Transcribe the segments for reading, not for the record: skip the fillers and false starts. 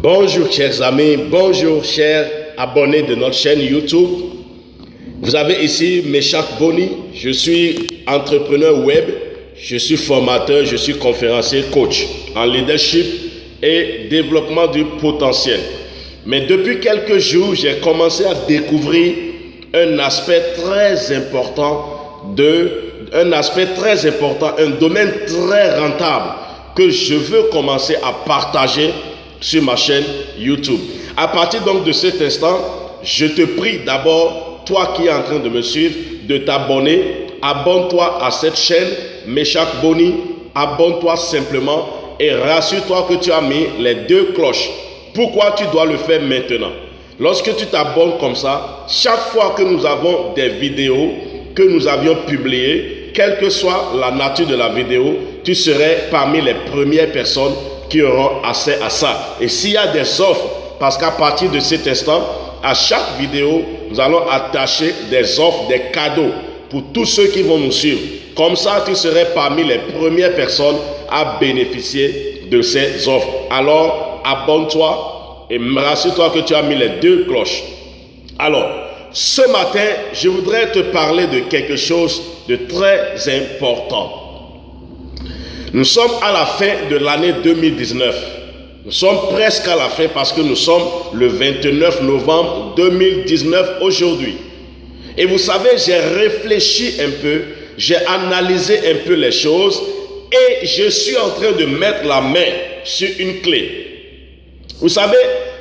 Bonjour chers amis, bonjour chers abonnés de notre chaîne YouTube. Vous avez ici Meshach Boni, je suis entrepreneur web, je suis formateur, je suis conférencier coach en leadership et développement du potentiel. Mais depuis quelques jours, j'ai commencé à découvrir un aspect très important, un domaine très rentable que je veux commencer à partager sur ma chaîne YouTube. À partir donc de cet instant, je te prie d'abord, toi qui es en train de me suivre, de t'abonner. Abonne-toi à cette chaîne, Meshach Boni. Abonne-toi simplement et rassure-toi que tu as mis les deux cloches. Pourquoi tu dois le faire maintenant? Lorsque tu t'abonnes comme ça, chaque fois que nous avons des vidéos que nous avions publiées, quelle que soit la nature de la vidéo, tu serais parmi les premières personnes qui auront accès à ça. Et s'il y a des offres, parce qu'à partir de cet instant, à chaque vidéo, nous allons attacher des offres, des cadeaux pour tous ceux qui vont nous suivre. Comme ça, tu serais parmi les premières personnes à bénéficier de ces offres. Alors, abonne-toi et rassure-toi que tu as mis les deux cloches. Alors, ce matin, je voudrais te parler de quelque chose de très important. Nous sommes à la fin de l'année 2019. Nous sommes presque à la fin parce que nous sommes le 29 novembre 2019 aujourd'hui. Et vous savez, j'ai réfléchi un peu, j'ai analysé un peu les choses et je suis en train de mettre la main sur une clé. Vous savez,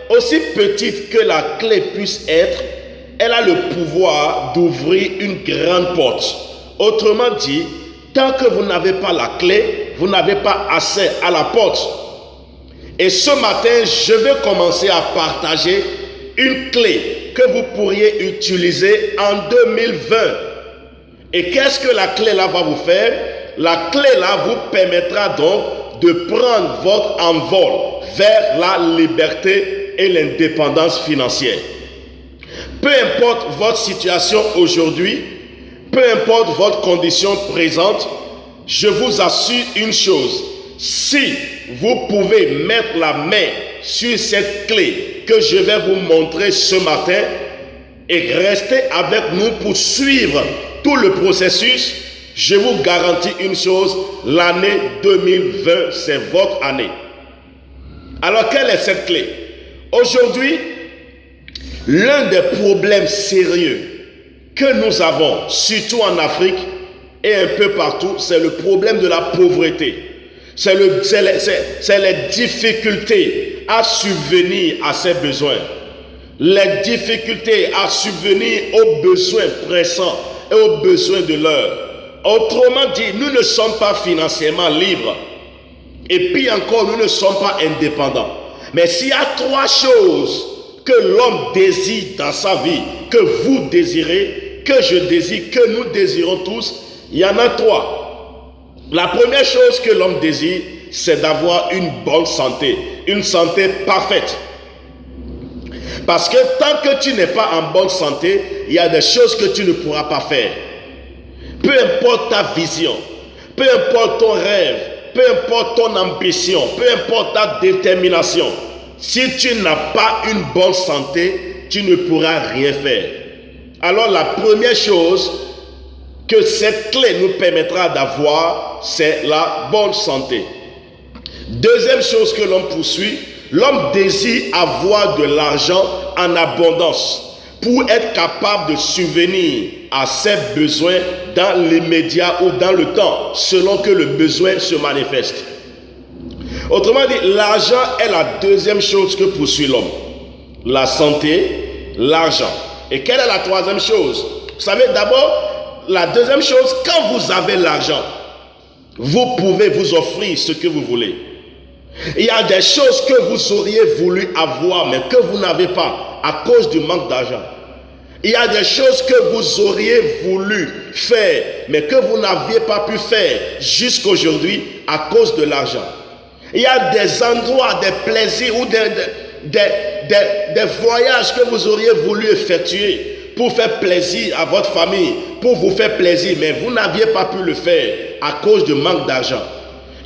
aussi petite que la clé puisse être, elle a le pouvoir d'ouvrir une grande porte. Autrement dit, tant que vous n'avez pas la clé, vous n'avez pas accès à la porte. Et ce matin, je vais commencer à partager une clé que vous pourriez utiliser en 2020. Et qu'est-ce que la clé là va vous faire? La clé là vous permettra donc de prendre votre envol vers la liberté et l'indépendance financière. Peu importe votre situation aujourd'hui, peu importe votre condition présente, je vous assure une chose, si vous pouvez mettre la main sur cette clé que je vais vous montrer ce matin et rester avec nous pour suivre tout le processus, je vous garantis une chose, l'année 2020, c'est votre année. Alors, quelle est cette clé? Aujourd'hui, l'un des problèmes sérieux que nous avons, surtout en Afrique et un peu partout, c'est le problème de la pauvreté. C'est les difficultés à subvenir à ses besoins. Les difficultés à subvenir aux besoins pressants et aux besoins de l'heure. Autrement dit, nous ne sommes pas financièrement libres. Et puis encore, nous ne sommes pas indépendants. Mais s'il y a trois choses que l'homme désire dans sa vie, que vous désirez, que je désire, que nous désirons tous, il y en a trois. La première chose que l'homme désire, c'est d'avoir une bonne santé, une santé parfaite. Parce que tant que tu n'es pas en bonne santé, il y a des choses que tu ne pourras pas faire. Peu importe ta vision, peu importe ton rêve, peu importe ton ambition, peu importe ta détermination, si tu n'as pas une bonne santé, tu ne pourras rien faire. Alors la première chose que cette clé nous permettra d'avoir, c'est la bonne santé. Deuxième chose que l'homme poursuit, l'homme désire avoir de l'argent en abondance pour être capable de subvenir à ses besoins dans l'immédiat ou dans le temps, selon que le besoin se manifeste. Autrement dit, l'argent est la deuxième chose que poursuit l'homme. La santé, l'argent. Et quelle est la troisième chose? Vous savez, d'abord, la deuxième chose, quand vous avez l'argent, vous pouvez vous offrir ce que vous voulez. Il y a des choses que vous auriez voulu avoir, mais que vous n'avez pas à cause du manque d'argent. Il y a des choses que vous auriez voulu faire, mais que vous n'aviez pas pu faire jusqu'aujourd'hui à cause de l'argent. Il y a des endroits, des plaisirs ou des voyages que vous auriez voulu effectuer pour faire plaisir à votre famille, pour vous faire plaisir, mais vous n'aviez pas pu le faire à cause du manque d'argent.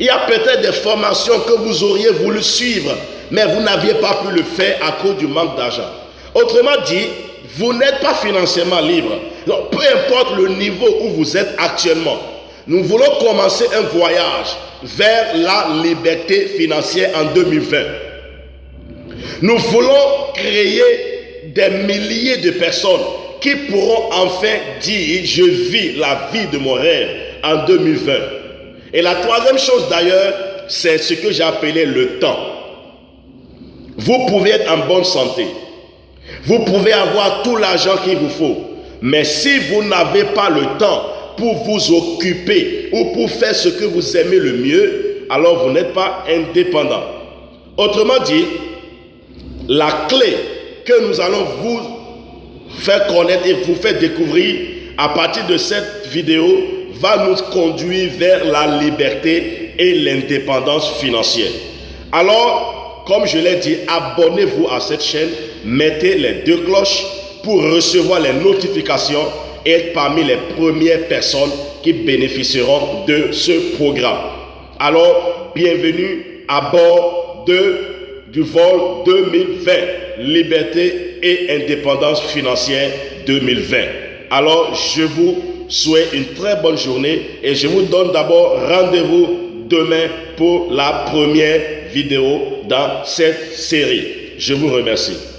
Il y a peut-être des formations que vous auriez voulu suivre, mais vous n'aviez pas pu le faire à cause du manque d'argent. Autrement dit, vous n'êtes pas financièrement libre. Donc, peu importe le niveau où vous êtes actuellement, nous voulons commencer un voyage vers la liberté financière en 2020. Nous voulons créer des milliers de personnes qui pourront enfin dire « Je vis la vie de mon rêve en 2020 ». Et la troisième chose d'ailleurs, c'est ce que j'ai appelé le temps. Vous pouvez être en bonne santé. Vous pouvez avoir tout l'argent qu'il vous faut. Mais si vous n'avez pas le temps pour vous occuper ou pour faire ce que vous aimez le mieux, alors vous n'êtes pas indépendant. Autrement dit, la clé que nous allons vous faire connaître et vous faire découvrir à partir de cette vidéo va nous conduire vers la liberté et l'indépendance financière. Alors, comme je l'ai dit, abonnez-vous à cette chaîne, mettez les 2 cloches pour recevoir les notifications et être parmi les premières personnes qui bénéficieront de ce programme. Alors, bienvenue à bord du vol 2020, Liberté et Indépendance Financière 2020. Alors, je vous souhaite une très bonne journée et je vous donne d'abord rendez-vous demain pour la première vidéo dans cette série. Je vous remercie.